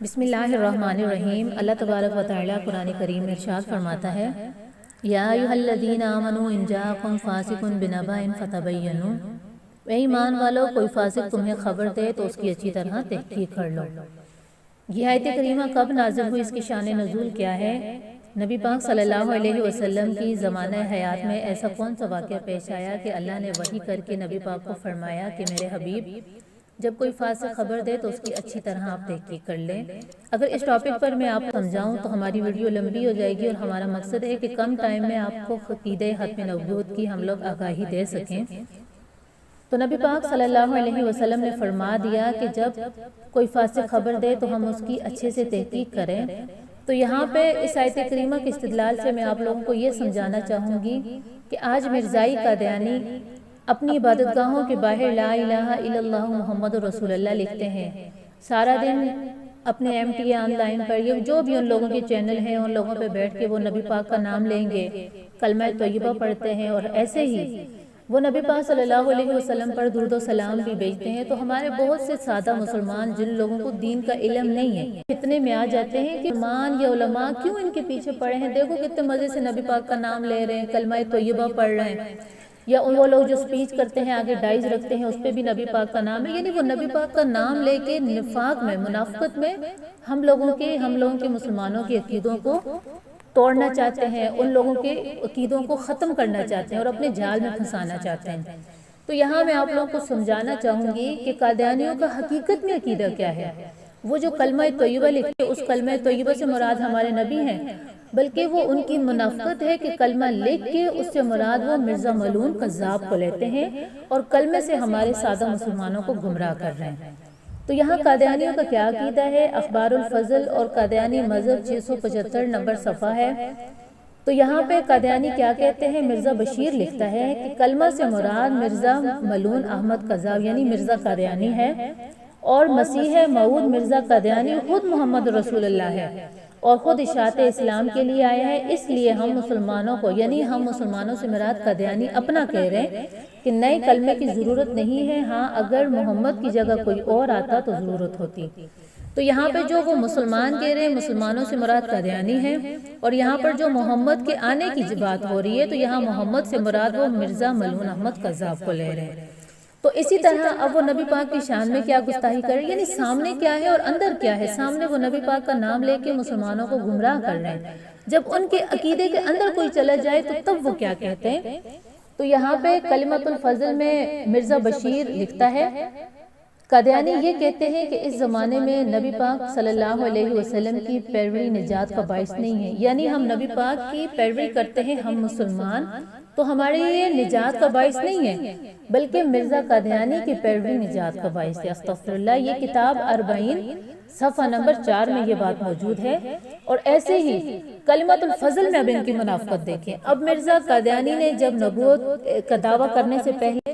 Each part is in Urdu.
بسم اللہ الرحمن الرحیم۔ اللہ تبارک و تعالیٰ قرآن کریم میں ارشاد فرماتا ہے، یا ایھا الذین آمنوا ان جاءکم فاسق بنبأ فتبینوا، اے ایمان والو کوئی فاسق تمہیں خبر دے تو اس کی اچھی طرح تحقیق کر لو۔ یہ آیت کریمہ کب نازل ہوئی، اس کی شان نزول کیا ہے؟ نبی پاک صلی اللہ علیہ وسلم کی زمانہ حیات میں ایسا کون سا واقعہ پیش آیا کہ اللہ نے وحی کر کے نبی پاک کو فرمایا کہ میرے حبیب جب کوئی فاسق خبر دے تو اس کی اچھی طرح آپ تحقیق کر لیں۔ اگر اس ٹاپک پر میں آپ کو سمجھاؤں تو ہماری ویڈیو لمبی ہو جائے گی، اور ہمارا مقصد ہے کہ کم ٹائم میں آپ کو عقیدہ ختم نبوت کی ہم لوگ آگاہی دے سکیں۔ تو نبی پاک صلی اللہ علیہ وسلم نے فرما دیا کہ جب کوئی فاسق خبر دے تو ہم اس کی اچھے سے تحقیق کریں۔ تو یہااں پہ اس آیت کریمہ کے استدلال سے میں آپ لوگوں کو یہ سمجھانا چاہوں گی کہ آج مرزائی قادیانی اپنی عبادت گاہوں کے باہر لا الہ الا اللہ محمد رسول اللہ لکھتے ہیں، سارا دن اپنے MTA آن لائن پر یہ جو بھی ان لوگوں کے چینل ہیں ان لوگوں پہ بیٹھ کے وہ نبی پاک کا نام لیں گے، کلمہ طیبہ پڑھتے ہیں، اور ایسے ہی وہ نبی پاک صلی اللہ علیہ وسلم پر درود و سلام بھی بھیجتے ہیں۔ تو ہمارے بہت سے سادہ مسلمان جن لوگوں کو دین کا علم نہیں ہے فتنے میں آ جاتے ہیں کہ مسلمان یا علماء کیوں ان کے پیچھے پڑے ہیں، دیکھو کتنے مزے سے نبی پاک کا نام لے رہے ہیں، کلمہ طیبہ پڑھ رہے ہیں، یا وہ لوگ جو سپیچ کرتے ہیں آگے ڈائز رکھتے ہیں اس پہ بھی نبی پاک کا نام ہے، یعنی وہ نبی پاک کا نام لے کے نفاق میں منافقت میں ہم لوگوں کے مسلمانوں کے عقیدوں کو توڑنا چاہتے ہیں، ان لوگوں کے عقیدوں کو ختم کرنا چاہتے ہیں اور اپنے جال میں پھنسانا چاہتے ہیں۔ تو یہاں میں آپ لوگوں کو سمجھانا چاہوں گی کہ قادیانیوں کا حقیقت میں عقیدہ کیا ہے۔ وہ جو کلمہ طیبہ لکھتے اس کلمہ طیبہ سے مراد ہمارے نبی ہیں، بلکہ وہ ان کی منافقت ہے کہ کلمہ لکھ کے اس سے مراد وہ مرزا ملعون کذاب کو لیتے ہیں اور کلمے سے ہمارے سادہ مسلمانوں کو گمراہ کر رہے ہیں۔ تو یہاں قادیانیوں کا کیا عقیدہ ہے؟ اخبار الفضل اور قادیانی مذہب 675 نمبر صفحہ ہے۔ تو یہاں پہ قادیانی کیا کہتے ہیں؟ مرزا بشیر لکھتا ہے کہ کلمہ سے مراد مرزا ملعون احمد کذاب یعنی مرزا قادیانی ہے، اور مسیح موعود مرزا قادیانی خود محمد رسول اللہ ہے اور خود اشاعت اسلام کے لیے آیا ہے۔ اس لیے ہم مسلمانوں کو یعنی ہم مسلمانوں سے مراد قادیانی اپنا کہہ رہے ہیں کہ نئے کلمے کی ضرورت نہیں ہے، ہاں اگر محمد کی جگہ کوئی اور آتا تو ضرورت ہوتی۔ تو یہاں پہ جو وہ مسلمان کہہ رہے ہیں مسلمانوں سے مراد قادیانی ہے، اور یہاں پر جو محمد کے آنے کی بات ہو رہی ہے تو یہاں محمد سے مراد وہ مرزا ملعون احمد کذاب کو لے رہے ہیں۔ تو اسی طرح اب وہ نبی پاک کی شان میں کیا گستاخی کر رہے ہیں، یعنی سامنے کیا ہے اور اندر کیا ہے۔ سامنے وہ نبی پاک کا نام لے کے مسلمانوں کو گمراہ کر رہے ہیں، جب ان کے عقیدے کے اندر کوئی چلا جائے تو تب وہ کیا کہتے ہیں۔ تو یہاں پہ کلمۃ الفضل میں مرزا بشیر لکھتا ہے، قادیانی یہ کہتے ہیں کہ اس زمانے میں نبی پاک صلی اللہ علیہ وسلم کی پیروی نجات کا باعث نہیں ہے، یعنی ہم نبی پاک کی پیروی کرتے ہیں ہم مسلمان تو ہمارے لیے نجات کا باعث نہیں ہے، بلکہ مرزا قادیانی کی پیروی نجات کا باعث ہے۔ استغفر اللہ۔ یہ کتاب 40 صفحہ نمبر 4 میں یہ بات موجود ہے۔ اور ایسے ہی کلمۃ الفضل میں اب ان کی منافقت دیکھیں۔ اب مرزا قادیانی نے جب نبوت کا دعویٰ کرنے سے پہلے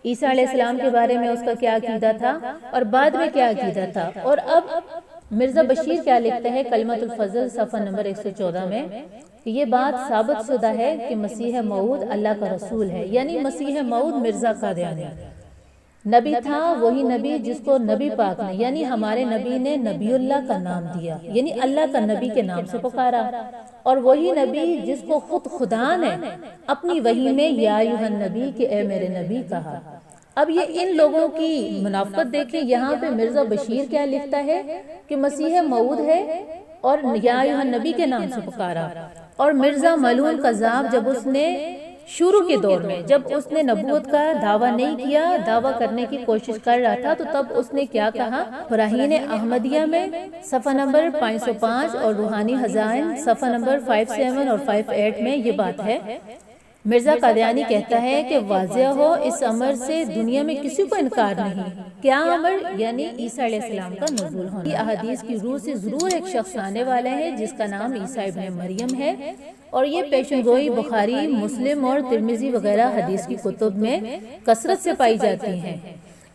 عیسیٰ علیہ السلام کے بارے میں اس کا کیا عقیدہ تھا اور بعد میں کیا عقیدہ تھا، اور اب مرزا بشیر کیا لکھتا ہے کلمۃ الفضل صفحہ نمبر 114 میں کہ یہ بات ثابت شدہ ہے کہ مسیح موعود اللہ کا رسول ہے، یعنی مسیح موعود مرزا قادیانی نبی تھا، وہی نبی جس کو نبی پاک نے یعنی ہمارے نبی نے نبی اللہ کا نام دیا، یعنی اللہ کا نبی کے نام سے پکارا، اور وہی نبی جس کو خود خدا نے اپنی وحی میں یا ایھا النبی کہ اے میرے نبی کہا۔ اب یہ ان لوگوں کی منافقت دیکھیں۔ یہاں پہ مرزا بشیر کیا لکھتا ہے کہ مسیح موعود ہے اور یا ایھا النبی کے نام سے پکارا، اور مرزا ملعون کذاب جب اس نے شروع کے دور میں جب اس نے نبوت کا دعویٰ نہیں کیا، دعویٰ کرنے کی کوشش کر رہا تھا، تو تب اس نے کیا کہا؟ براہین احمدیہ میں صفحہ نمبر 505 اور روحانی خزائن صفحہ نمبر 57 اور 58 میں یہ بات ہے۔ مرزا قادیانی کہتا ہے کہ واضح ہو اس امر سے دنیا میں کسی کو انکار نہیں۔ کیا امر؟ یعنی عیسیٰ علیہ السلام کا نزول ہونا۔ احادیث کی روح سے ضرور ایک شخص آنے والا ہے جس کا نام عیسیٰ ابن مریم ہے، اور یہ پیشن گوئی بخاری، مسلم اور ترمذی وغیرہ حدیث کی کتب میں کثرت سے پائی جاتی ہیں،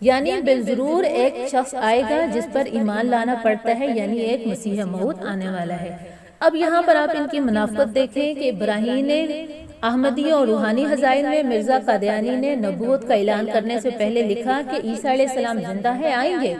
یعنی بالضرور ایک شخص آئے گا جس پر ایمان لانا پڑتا ہے، یعنی ایک مسیح موعود آنے والا ہے۔ اب یہاں پر آپ ان کی منافقت دیکھیں کہ براہین احمدیہ اور روحانی خزائن میں مرزا قادیانی نے نبوت کا اعلان کرنے سے پہلے لکھا کہ عیسیٰ علیہ السلام زندہ ہے، آئیں گے،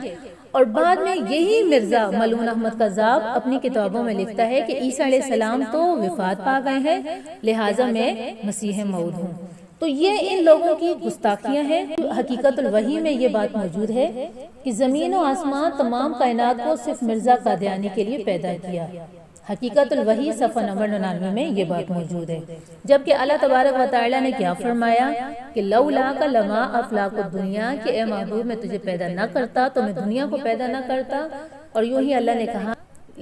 اور بعد میں یہی مرزا ملعون احمد قذاب اپنی کتابوں میں لکھتا ہے کہ عیسیٰ علیہ السلام تو وفات پا گئے ہیں، لہٰذا میں مسیح موعود ہوں۔ تو یہ ان لوگوں کی گستاخیاں ہیں۔ حقیقت الوحی میں یہ بات موجود ہے کہ زمین و آسمان تمام کائنات کو صرف مرزا قادیانی کے لیے پیدا کیا۔ حقیقت الوحی صفحہ نمبر 99 میں یہ بات موجود ہے، جبکہ اللہ تبارک و تعالیٰ نے کیا فرمایا کہ لولاک لما افلاک الدنیا، کہ اے محبوب میں تجھے پیدا نہ کرتا تو میں دنیا کو پیدا نہ کرتا۔ اور یوں ہی اللہ نے کہا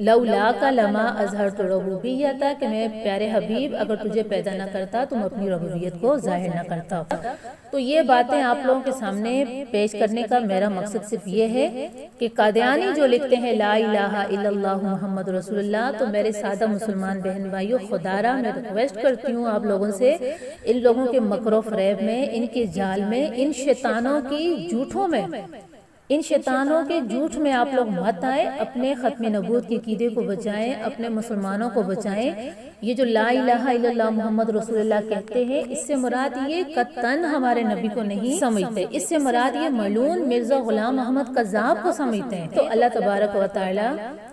لولاک لما اظہرت ربوبیت، کہ میں پیارے حبیب اگر تجھے پیدا نہ کرتا تو میں اپنی ربوبیت کو ظاہر نہ کرتا۔ تو یہ باتیں آپ لوگوں کے سامنے پیش کرنے کا میرا مقصد صرف یہ ہے کہ قادیانی جو لکھتے ہیں لا الہ الا اللہ محمد رسول اللہ، تو میرے سادہ مسلمان بہن بھائیوں، خدا را میں ریکویسٹ کرتی ہوں آپ لوگوں سے، ان لوگوں کے مکر و فریب میں، ان کے جال میں، ان شیطانوں کی جھوٹوں میں، ان شیطانوں کے جھوٹ میں آپ لوگ مت آئے، اپنے ختم نبوت کے عقیدے کو بچائیں، اپنے مسلمانوں کو بچائیں۔ یہ جو لا الہ الا اللہ محمد رسول اللہ کہتے ہیں، اس سے مراد یہ قطعاً ہمارے نبی کو نہیں سمجھتے، اس سے مراد یہ ملعون مرزا غلام احمد قذاب کو سمجھتے ہیں۔ تو اللہ تبارک و تعالی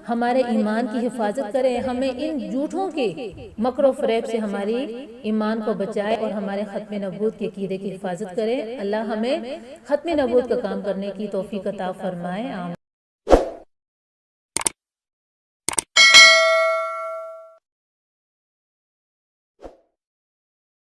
ہمارے ایمان کی حفاظت کرے، ہمیں ان جھوٹوں کے مکر و فریب سے ہماری ایمان کو بچائے اور ہمارے ختم نبوت کے عقیدے کی حفاظت کرے۔ اللہ ہمیں ختم نبوت کا کام کرنے کی توفیق عطا فرمائے۔ آمین۔